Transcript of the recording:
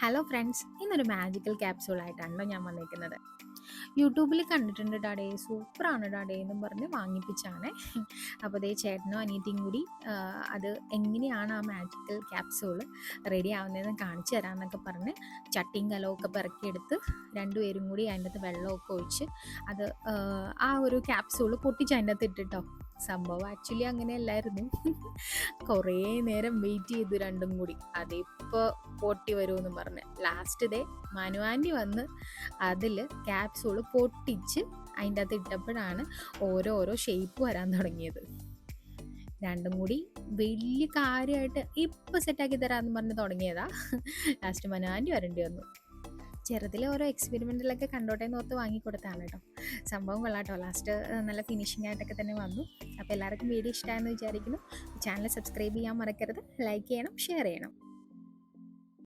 Hello friends, ഇന്നൊരു magical ക്യാപ്സൂളായിട്ടാണല്ലോ ഞാൻ വന്നിരിക്കുന്നത്. യൂട്യൂബിൽ കണ്ടിട്ടുണ്ട് ഡാഡേ, സൂപ്പറാണ് ഡാഡേ എന്നും പറഞ്ഞ് വാങ്ങിപ്പിച്ചാണ്. അപ്പോൾ ദേ ചേട്ടനും അനിയത്തിയും കൂടി അത് എങ്ങനെയാണ് ആ മാജിക്കൽ ക്യാപ്സൂൾ റെഡി ആവുന്നതെന്ന് കാണിച്ചു തരാമെന്നൊക്കെ പറഞ്ഞ് ചട്ടിയും കലമൊക്കെ പെറുക്കിയെടുത്ത് രണ്ടുപേരും കൂടി അതിൻ്റെ അകത്ത് വെള്ളമൊക്കെ ഒഴിച്ച് അത് ആ ഒരു ക്യാപ്സൂൾ പൊട്ടിച്ച് അതിൻ്റെ അകത്ത് ഇട്ടിട്ടോ. സംഭവം ആക്ച്വലി അങ്ങനെയല്ലായിരുന്നു. കുറേ നേരം വെയിറ്റ് ചെയ്തു രണ്ടും കൂടി, അതിപ്പോൾ പൊട്ടി വരുമെന്ന് പറഞ്ഞ് ലാസ്റ്റ് ഡേ മനു ആൻറ്റി വന്ന് അതിൽ ക്യാപ്സൂള് പൊട്ടിച്ച് അതിൻ്റെ അകത്ത് ഇട്ടപ്പോഴാണ് ഓരോരോ ഷേപ്പ് വരാൻ തുടങ്ങിയത്. രണ്ടും കൂടി വലിയ കാര്യമായിട്ട് ഇപ്പം സെറ്റാക്കി തരാമെന്ന് പറഞ്ഞ് തുടങ്ങിയതാ. ലാസ്റ്റ് മനു ആൻറ്റി വരേണ്ടി വന്നു. ചെറുതിലെ ഓരോ എക്സ്പെരിമെൻറ്റിലൊക്കെ കണ്ടോട്ടെ എന്ന് ഓർത്ത് വാങ്ങിക്കൊടുത്താണ് കേട്ടോ. സംഭവം കൊള്ളാട്ടോ, ലാസ്റ്റ് നല്ല ഫിനിഷിംഗ് ആയിട്ടൊക്കെ തന്നെ വന്നു. അപ്പോൾ എല്ലാവർക്കും വീഡിയോ ഇഷ്ടമായെന്ന് വിചാരിക്കുന്നു. ചാനൽ സബ്സ്ക്രൈബ് ചെയ്യാൻ മറക്കരുത്, ലൈക്ക് ചെയ്യണം, ഷെയർ ചെയ്യണം.